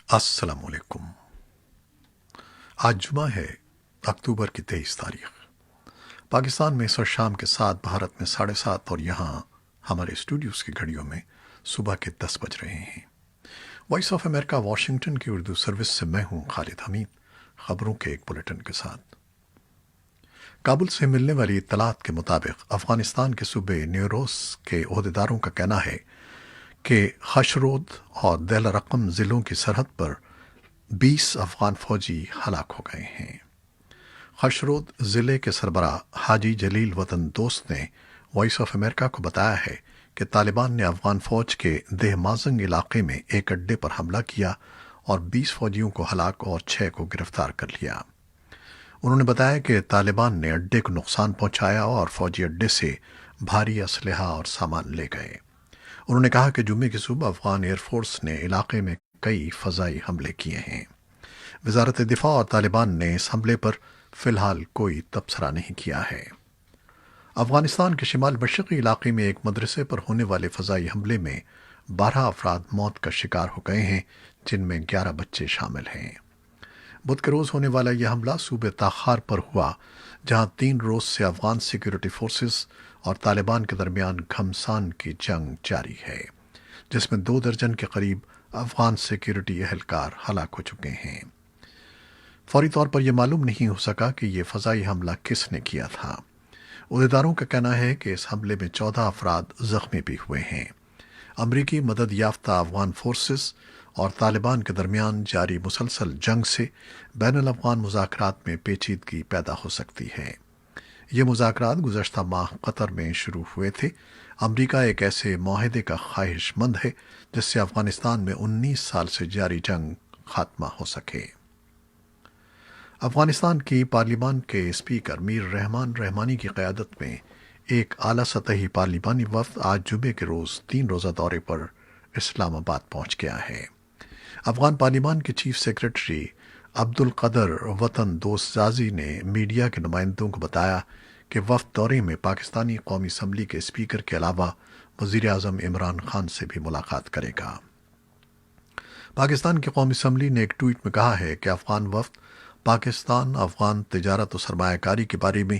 السلام علیکم۔ آج جمعہ ہے، اکتوبر کی 23 تاریخ۔ پاکستان میں اس وقت شام کے 7، بھارت میں 7:30 اور یہاں ہمارے اسٹوڈیوز کی گھڑیوں میں صبح کے 10 بج رہے ہیں۔ وائس آف امریکہ واشنگٹن کی اردو سروس سے میں ہوں خالد حمید، خبروں کے ایک بلیٹن کے ساتھ۔ کابل سے ملنے والی اطلاعات کے مطابق افغانستان کے صوبے نیوروز کے عہدیداروں کا کہنا ہے کہ خشرود اور دیل رقم ضلعوں کی سرحد پر 20 افغان فوجی ہلاک ہو گئے ہیں۔ خشرود ضلع کے سربراہ حاجی جلیل وطن دوست نے وائس آف امریکہ کو بتایا ہے کہ طالبان نے افغان فوج کے دہ مازنگ علاقے میں ایک اڈے پر حملہ کیا اور 20 فوجیوں کو ہلاک اور 6 کو گرفتار کر لیا۔ انہوں نے بتایا کہ طالبان نے اڈے کو نقصان پہنچایا اور فوجی اڈے سے بھاری اسلحہ اور سامان لے گئے۔ انہوں نے کہا کہ جمعے کی صبح افغان ایئر فورس نے علاقے میں کئی فضائی حملے کیے ہیں۔ وزارت دفاع اور طالبان نے اس حملے پر فی الحال کوئی تبصرہ نہیں کیا ہے۔ افغانستان کے شمال مشرقی علاقے میں ایک مدرسے پر ہونے والے فضائی حملے میں 12 افراد موت کا شکار ہو گئے ہیں، جن میں 11 بچے شامل ہیں۔ بدھ کے روز ہونے والا یہ حملہ صوبے تاخار پر ہوا، جہاں 3 روز سے افغان سیکیورٹی فورسز اور طالبان کے درمیان گھمسان کی جنگ جاری ہے، جس میں 2 درجن کے قریب افغان سیکیورٹی اہلکار ہلاک ہو چکے ہیں۔ فوری طور پر یہ معلوم نہیں ہو سکا کہ یہ فضائی حملہ کس نے کیا تھا۔ عہدیداروں کا کہنا ہے کہ اس حملے میں 14 افراد زخمی بھی ہوئے ہیں۔ امریکی مدد یافتہ افغان فورسز اور طالبان کے درمیان جاری مسلسل جنگ سے بین الافغان مذاکرات میں پیچیدگی پیدا ہو سکتی ہے۔ یہ مذاکرات گزشتہ ماہ قطر میں شروع ہوئے تھے۔ امریکہ ایک ایسے معاہدے کا خواہش مند ہے جس سے افغانستان میں 19 سال سے جاری جنگ خاتمہ ہو سکے۔ افغانستان کی پارلیمان کے اسپیکر میر رحمان رحمانی کی قیادت میں ایک اعلیٰ سطحی پارلیمانی وفد آج جمعے کے روز 3 روزہ دورے پر اسلام آباد پہنچ گیا ہے۔ افغان پارلیمان کے چیف سیکریٹری عبدالقدر وطن دوست زازی نے میڈیا کے نمائندوں کو بتایا کہ وفد دورے میں پاکستانی قومی اسمبلی کے اسپیکر کے علاوہ وزیر اعظم عمران خان سے بھی ملاقات کرے گا۔ پاکستان کی قومی اسمبلی نے ایک ٹویٹ میں کہا ہے کہ افغان وفد پاکستان افغان تجارت و سرمایہ کاری کے بارے میں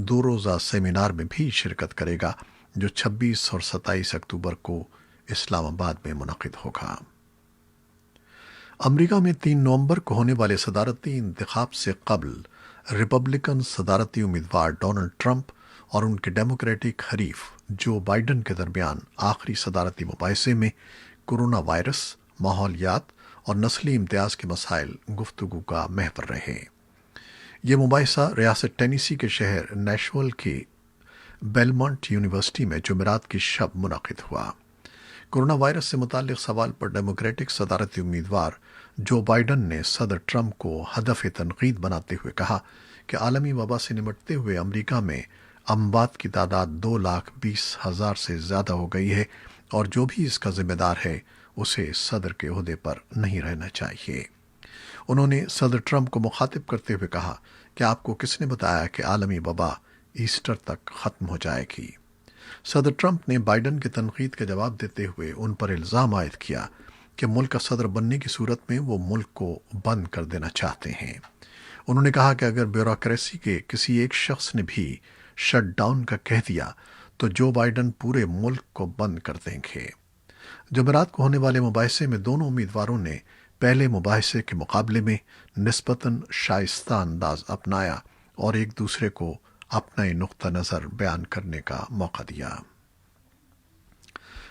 2 روزہ سیمینار میں بھی شرکت کرے گا، جو 26 اور 27 اکتوبر کو اسلام آباد میں منعقد ہوگا۔ امریکہ میں 3 نومبر کو ہونے والے صدارتی انتخاب سے قبل ریپبلکن صدارتی امیدوار ڈونلڈ ٹرمپ اور ان کے ڈیموکریٹک حریف جو بائیڈن کے درمیان آخری صدارتی مباحثے میں کورونا وائرس، ماحولیات اور نسلی امتیاز کے مسائل گفتگو کا محور رہے۔ یہ مباحثہ ریاست ٹینیسی کے شہر نیشول کی بیلمونٹ یونیورسٹی میں جمعرات کی شب منعقد ہوا۔ کورونا وائرس سے متعلق سوال پر ڈیموکریٹک صدارتی امیدوار جو بائیڈن نے صدر ٹرمپ کو ہدف تنقید بناتے ہوئے کہا کہ عالمی وبا سے نمٹتے ہوئے امریکہ میں اموات کی تعداد 2,20,000 سے زیادہ ہو گئی ہے اور جو بھی اس کا ذمہ دار ہے اسے صدر کے عہدے پر نہیں رہنا چاہیے۔ انہوں نے صدر ٹرمپ کو مخاطب کرتے ہوئے کہا کہ آپ کو کس نے بتایا کہ عالمی وبا ایسٹر تک ختم ہو جائے گی؟ صدر ٹرمپ نے بائیڈن کی تنقید کا جواب دیتے ہوئے ان پر الزام عائد کیا کہ ملک کا صدر بننے کی صورت میں وہ ملک کو بند کر دینا چاہتے ہیں۔ انہوں نے کہا کہ اگر بیوروکریسی کے کسی ایک شخص نے بھی شٹ ڈاؤن کا کہہ دیا تو جو بائیڈن پورے ملک کو بند کر دیں گے۔ جمعرات کو ہونے والے مباحثے میں دونوں امیدواروں نے پہلے مباحثے کے مقابلے میں نسبتاً شائستہ انداز اپنایا اور ایک دوسرے کو اپنا نقطہ نظر بیان کرنے کا موقع دیا۔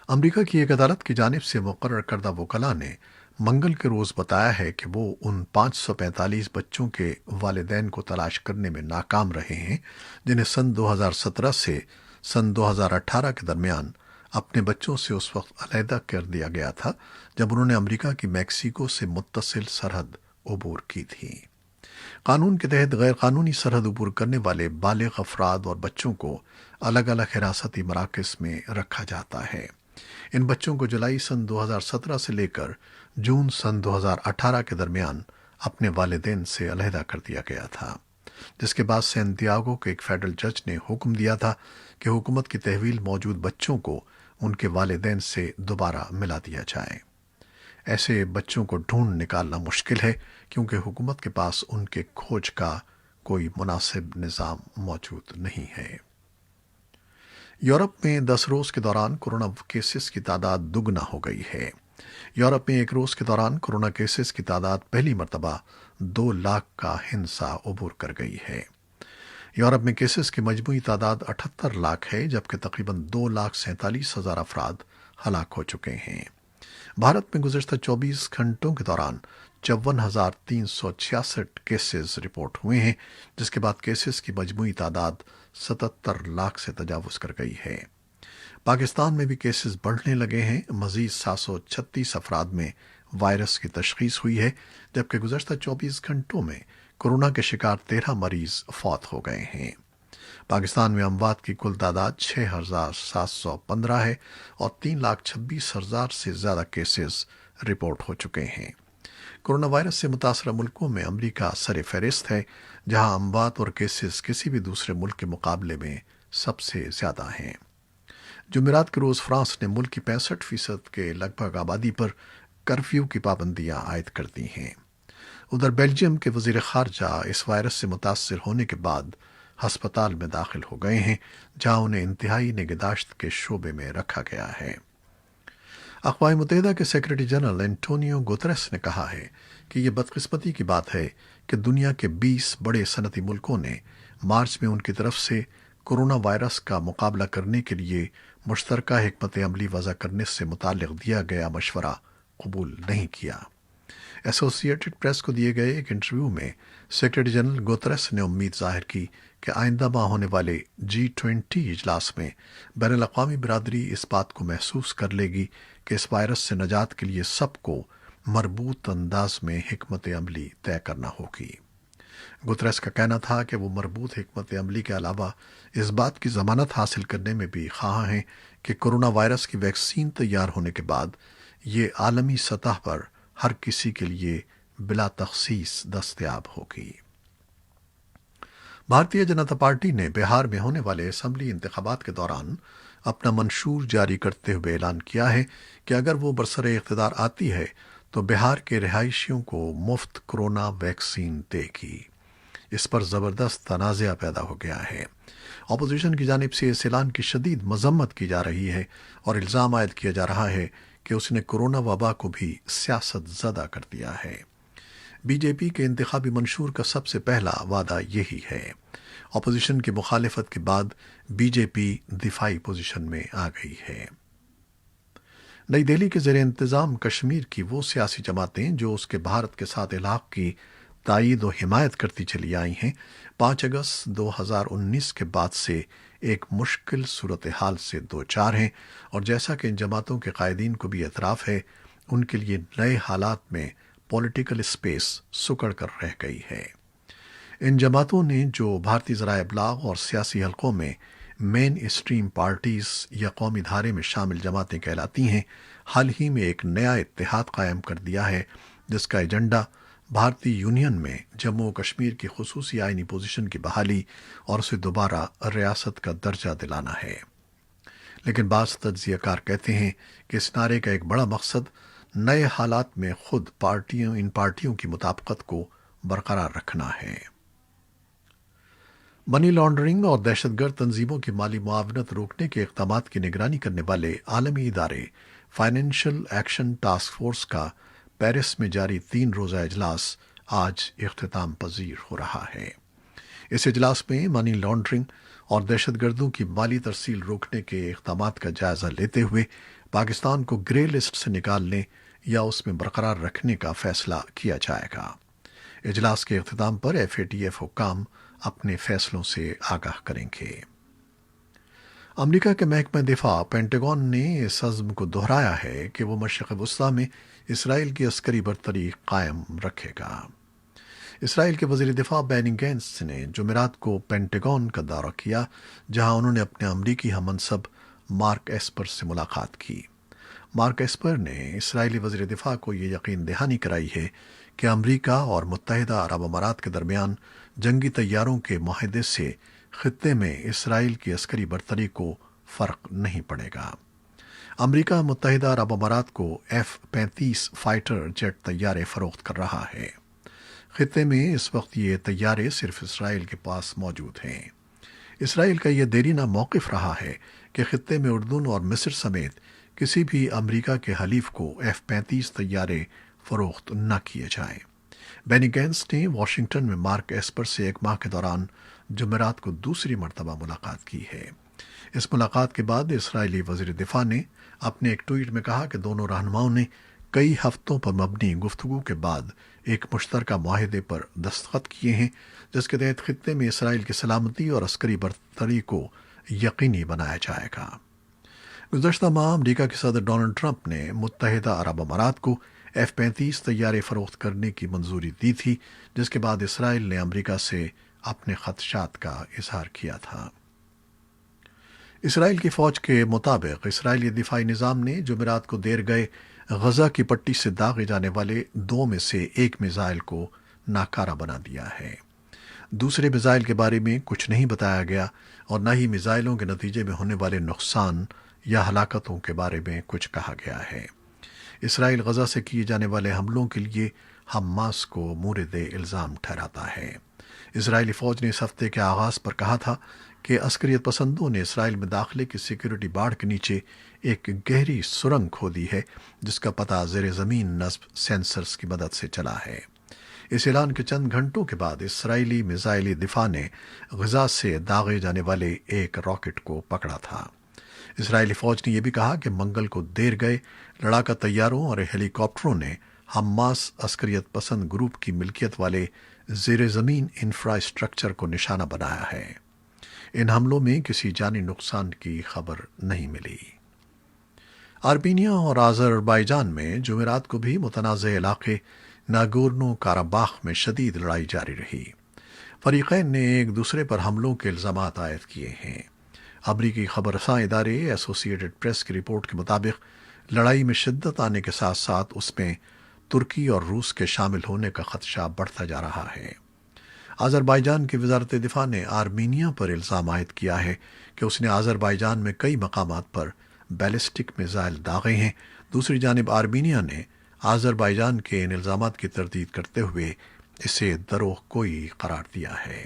امریکہ کی ایک عدالت کی جانب سے مقرر کردہ وکلاء نے منگل کے روز بتایا ہے کہ وہ ان 545 بچوں کے والدین کو تلاش کرنے میں ناکام رہے ہیں جنہیں سن 2017 سے سن 2018 کے درمیان اپنے بچوں سے اس وقت علیحدہ کر دیا گیا تھا جب انہوں نے امریکہ کی میکسیکو سے متصل سرحد عبور کی تھی۔ قانون کے تحت غیر قانونی سرحد عبور کرنے والے بالغ افراد اور بچوں کو الگ الگ حراستی مراکز میں رکھا جاتا ہے۔ ان بچوں کو جولائی سن 2017 سے لے کر جون سن 2018 کے درمیان اپنے والدین سے علیحدہ کر دیا گیا تھا، جس کے بعد سین دیاگو کے ایک فیڈرل جج نے حکم دیا تھا کہ حکومت کی تحویل موجود بچوں کو ان کے والدین سے دوبارہ ملا دیا جائے۔ ایسے بچوں کو ڈھونڈ نکالنا مشکل ہے کیونکہ حکومت کے پاس ان کے کھوج کا کوئی مناسب نظام موجود نہیں ہے۔ یورپ میں 10 روز کے دوران کورونا کیسز کی تعداد دگنا ہو گئی ہے۔ یورپ میں ایک روز کے دوران کورونا کیسز کی تعداد پہلی مرتبہ 2 لاکھ کا ہنسا عبور کر گئی ہے۔ یورپ میں کیسز کی مجموعی تعداد 78 لاکھ ہے، جبکہ تقریباً 2,47,000 افراد ہلاک ہو چکے ہیں۔ بھارت میں گزشتہ 24 گھنٹوں کے دوران 54,366 کیسز رپورٹ ہوئے ہیں، جس کے بعد کیسز کی مجموعی تعداد 77 لاکھ سے تجاوز کر گئی ہے۔ پاکستان میں بھی کیسز بڑھنے لگے ہیں۔ مزید 736 افراد میں وائرس کی تشخیص ہوئی ہے، جبکہ گزشتہ 24 گھنٹوں میں کورونا کے شکار 13 مریض فوت ہو گئے ہیں۔ پاکستان میں اموات کی کل تعداد 6,715 ہے اور 3,26,000 سے زیادہ کیسز رپورٹ ہو چکے ہیں۔ کورونا وائرس سے متاثرہ ملکوں میں امریکہ سر فہرست ہے، جہاں اموات اور کیسز کسی بھی دوسرے ملک کے مقابلے میں سب سے زیادہ ہیں۔ جمعرات کے روز فرانس نے ملک کی 65% کے لگ بھگ آبادی پر کرفیو کی پابندیاں عائد کر دی ہیں۔ ادھر بیلجیم کے وزیر خارجہ اس وائرس سے متاثر ہونے کے بعد ہسپتال میں داخل ہو گئے ہیں، جہاں انہیں انتہائی نگہداشت کے شعبے میں رکھا گیا ہے۔ اقوام متحدہ کے سیکرٹری جنرل انٹونیو گوتریس نے کہا ہے کہ یہ بدقسمتی کی بات ہے کہ دنیا کے 20 بڑے صنعتی ملکوں نے مارچ میں ان کی طرف سے کورونا وائرس کا مقابلہ کرنے کے لیے مشترکہ حکمت عملی وضع کرنے سے متعلق دیا گیا مشورہ قبول نہیں کیا۔ ایسوسی ایٹڈ پریس کو دیے گئے ایک انٹرویو میں سیکرٹری جنرل گوتریس نے امید ظاہر کی کہ آئندہ ماہ ہونے والے G20 اجلاس میں بین الاقوامی برادری اس بات کو محسوس کر لے گی کہ اس وائرس سے نجات کے لیے سب کو مربوط انداز میں حکمت عملی طے کرنا ہوگی۔ گوتریس کا کہنا تھا کہ وہ مربوط حکمت عملی کے علاوہ اس بات کی ضمانت حاصل کرنے میں بھی خواہاں ہیں کہ کورونا وائرس کی ویکسین تیار ہونے کے بعد یہ عالمی سطح پر ہر کسی کے لیے بلا تخصیص دستیاب ہوگی۔ بھارتیہ جنتا پارٹی نے بہار میں ہونے والے اسمبلی انتخابات کے دوران اپنا منشور جاری کرتے ہوئے اعلان کیا ہے کہ اگر وہ برسر اقتدار آتی ہے تو بہار کے رہائشیوں کو مفت کورونا ویکسین دے گی۔ اس پر زبردست تنازع پیدا ہو گیا ہے۔ اپوزیشن کی جانب سے اس اعلان کی شدید مذمت کی جا رہی ہے اور الزام عائد کیا جا رہا ہے کہ اس نے کورونا وبا کو بھی سیاست زدہ کر دیا ہے۔ بی جے پی کے انتخابی منشور کا سب سے پہلا وعدہ یہی ہے۔ اپوزیشن کی مخالفت کے بعد بی جے پی دفاعی پوزیشن میں آ گئی ہے۔ نئی دہلی کے زیر انتظام کشمیر کی وہ سیاسی جماعتیں جو اس کے بھارت کے ساتھ الحاق کی تائید و حمایت کرتی چلی آئی ہیں، 5 اگست 2019 کے بعد سے ایک مشکل صورتحال سے دوچار ہیں، اور جیسا کہ ان جماعتوں کے قائدین کو بھی اعتراف ہے، ان کے لیے نئے حالات میں پولیٹیکل اسپیس سکڑ کر رہ گئی ہے۔ ان جماعتوں نے جو بھارتی ذرائع ابلاغ اور سیاسی حلقوں میں مین اسٹریم پارٹیز یا قومی دھارے میں شامل جماعتیں کہلاتی ہیں، حال ہی میں ایک نیا اتحاد قائم کر دیا ہے جس کا ایجنڈا بھارتی یونین میں جموں و کشمیر کی خصوصی آئینی پوزیشن کی بحالی اور اسے دوبارہ ریاست کا درجہ دلانا ہے۔ لیکن بعض تجزیہ کار کہتے ہیں کہ اس نعرے کا ایک بڑا مقصد نئے حالات میں خود ان پارٹیوں کی مطابقت کو برقرار رکھنا ہے۔ منی لانڈرنگ اور دہشت گرد تنظیموں کی مالی معاونت روکنے کے اقدامات کی نگرانی کرنے والے عالمی ادارے فائنینشل ایکشن ٹاسک فورس کا پیرس میں جاری 3 روزہ اجلاس آج اختتام پذیر ہو رہا ہے۔ اس اجلاس میں منی لانڈرنگ اور دہشت گردوں کی مالی ترسیل روکنے کے اقدامات کا جائزہ لیتے ہوئے پاکستان کو گرے لسٹ سے نکالنے یا اس میں برقرار رکھنے کا فیصلہ کیا جائے گا۔ اجلاس کے اختتام پر FATF حکام اپنے فیصلوں سے آگاہ کریں گے۔ امریکہ کے محکمہ دفاع پینٹاگون نے اس عزم کو دہرایا ہے کہ وہ مشرق وسطی میں اسرائیل کی عسکری برتری قائم رکھے گا۔ اسرائیل کے وزیر دفاع بینی گینٹس نے جمعرات کو پینٹاگون کا دورہ کیا، جہاں انہوں نے اپنے امریکی ہم منصب مارک ایسپر سے ملاقات کی۔ مارک ایسپر نے اسرائیلی وزیر دفاع کو یہ یقین دہانی کرائی ہے کہ امریکہ اور متحدہ عرب امارات کے درمیان جنگی طیاروں کے معاہدے سے خطے میں اسرائیل کی عسکری برتری کو فرق نہیں پڑے گا۔ امریکہ متحدہ عرب امارات کو F-35 فائٹر جیٹ طیارے فروخت کر رہا ہے۔ خطے میں اس وقت یہ طیارے صرف اسرائیل کے پاس موجود ہیں۔ اسرائیل کا یہ دیرینہ موقف رہا ہے کہ خطے میں اردن اور مصر سمیت کسی بھی امریکہ کے حلیف کو F-35 طیارے فروخت نہ کیے جائیں۔ بینی گینٹس نے واشنگٹن میں مارک ایسپر سے ایک ماہ کے دوران جمعرات کو دوسری مرتبہ ملاقات کی ہے۔ اس ملاقات کے بعد اسرائیلی وزیر دفاع نے اپنے ایک ٹویٹ میں کہا کہ دونوں رہنماؤں نے کئی ہفتوں پر مبنی گفتگو کے بعد ایک مشترکہ معاہدے پر دستخط کیے ہیں، جس کے تحت خطے میں اسرائیل کی سلامتی اور عسکری برتری کو یقینی بنایا جائے گا۔ گزشتہ ماہ امریکہ کے صدر ڈونلڈ ٹرمپ نے متحدہ عرب امارات کو F-35 طیارے فروخت کرنے کی منظوری دی تھی، جس کے بعد اسرائیل نے امریکہ سے اپنے خدشات کا اظہار کیا تھا۔ اسرائیل کی فوج کے مطابق اسرائیلی دفاعی نظام نے جمعرات کو دیر گئے غزہ کی پٹی سے داغے جانے والے 2 میں سے ایک میزائل کو ناکارہ بنا دیا ہے۔ دوسرے میزائل کے بارے میں کچھ نہیں بتایا گیا اور نہ ہی میزائلوں کے نتیجے میں ہونے والے نقصان یا ہلاکتوں کے بارے میں کچھ کہا گیا ہے۔ اسرائیل غزہ سے کیے جانے والے حملوں کے لیے حماس کو مورد الزام ٹھہراتا ہے۔ اسرائیلی فوج نے اس ہفتے کے آغاز پر کہا تھا کہ عسکریت پسندوں نے اسرائیل میں داخلے کی سیکیورٹی باڑ کے نیچے ایک گہری سرنگ کھودی ہے، جس کا پتہ زیر زمین نصب سینسرز کی مدد سے چلا ہے۔ اس اعلان کے چند گھنٹوں کے بعد اسرائیلی میزائلی دفاع نے غزہ سے داغے جانے والے ایک راکٹ کو پکڑا تھا۔ اسرائیلی فوج نے یہ بھی کہا کہ منگل کو دیر گئے لڑاکا طیاروں اور ہیلی کاپٹروں نے حماس عسکریت پسند گروپ کی ملکیت والے زیر زمین انفراسٹرکچر کو نشانہ بنایا ہے۔ ان حملوں میں کسی جانی نقصان کی خبر نہیں ملی۔ آرمینیا اور آذربائیجان میں جمعرات کو بھی متنازع علاقے ناگورنو کاراباخ میں شدید لڑائی جاری رہی۔ فریقین نے ایک دوسرے پر حملوں کے الزامات عائد کیے ہیں۔ امریکی خبر رساں ادارے ایسوسی ایٹڈ پریس کی رپورٹ کے مطابق لڑائی میں شدت آنے کے ساتھ ساتھ اس میں ترکی اور روس کے شامل ہونے کا خدشہ بڑھتا جا رہا ہے۔ آذربائیجان کی وزارت دفاع نے آرمینیا پر الزام عائد کیا ہے کہ اس نے آذربائیجان میں کئی مقامات پر بیلسٹک میزائل داغے ہیں۔ دوسری جانب آرمینیا نے آذربائیجان کے ان الزامات کی تردید کرتے ہوئے اسے دروغ گوئی قرار دیا ہے۔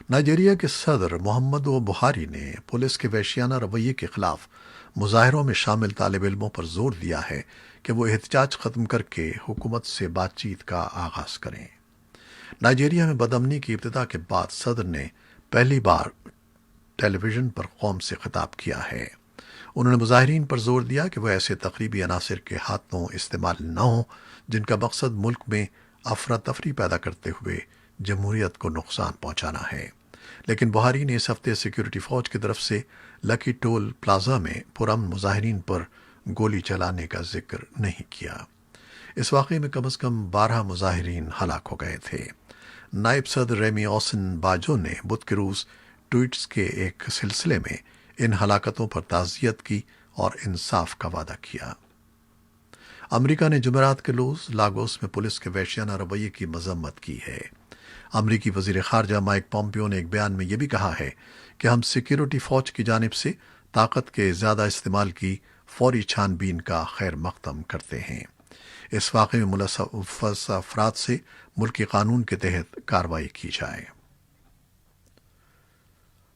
نائجیریا کے صدر محمدو بہاری نے پولیس کے وحشیانہ رویے کے خلاف مظاہروں میں شامل طالب علموں پر زور دیا ہے کہ وہ احتجاج ختم کر کے حکومت سے بات چیت کا آغاز کریں۔ نائجیریا میں بدامنی کی ابتدا کے بعد صدر نے پہلی بار ٹیلی ویژن پر قوم سے خطاب کیا ہے۔ انہوں نے مظاہرین پر زور دیا کہ وہ ایسے تقریبی عناصر کے ہاتھوں استعمال نہ ہوں جن کا مقصد ملک میں افراتفری پیدا کرتے ہوئے جمہوریت کو نقصان پہنچانا ہے۔ لیکن بہاری نے اس ہفتے سیکیورٹی فوج کی طرف سے لکی ٹول پلازا میں پرامن مظاہرین پر گولی چلانے کا ذکر نہیں کیا۔ اس واقعے میں کم از کم 12 مظاہرین ہلاک ہو گئے تھے۔ نائب صدر ریمی اوسن باجو نے بدھ کے روز ٹویٹس کے ایک سلسلے میں ان ہلاکتوں پر تعزیت کی اور انصاف کا وعدہ کیا۔ امریکہ نے جمعرات کے روز لاگوس میں پولیس کے وحشیانہ رویے کی مذمت کی ہے۔ امریکی وزیر خارجہ مائک پومپیو نے ایک بیان میں یہ بھی کہا ہے کہ ہم سیکیورٹی فوج کی جانب سے طاقت کے زیادہ استعمال کی فوری چھان بین کا خیر مقدم کرتے ہیں۔ اس واقعے میں ملوث افراد سے ملکی قانون کے تحت کارروائی کی جائے۔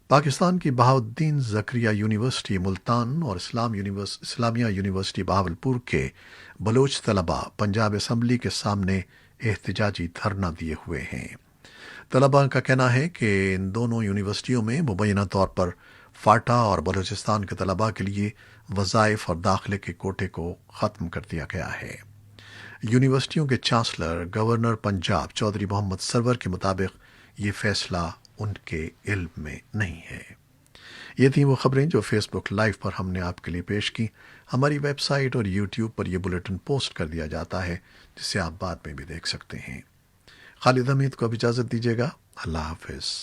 پاکستان کی بہاؤالدین زکریا یونیورسٹی ملتان اور اسلامیہ یونیورسٹی بہاولپور کے بلوچ طلباء پنجاب اسمبلی کے سامنے احتجاجی دھرنا دیے ہوئے ہیں۔ طلباء کا کہنا ہے کہ ان دونوں یونیورسٹیوں میں مبینہ طور پر فاٹا اور بلوچستان کے طلباء کے لیے وظائف اور داخلے کے کوٹے کو ختم کر دیا گیا ہے۔ یونیورسٹیوں کے چانسلر گورنر پنجاب چودھری محمد سرور کے مطابق یہ فیصلہ ان کے علم میں نہیں ہے۔ یہ تھیں وہ خبریں جو فیس بک لائیو پر ہم نے آپ کے لیے پیش کی۔ ہماری ویب سائٹ اور یوٹیوب پر یہ بلیٹن پوسٹ کر دیا جاتا ہے، جسے آپ بعد میں بھی دیکھ سکتے ہیں۔ خالد حمید کو اب اجازت دیجیے گا۔ اللہ حافظ۔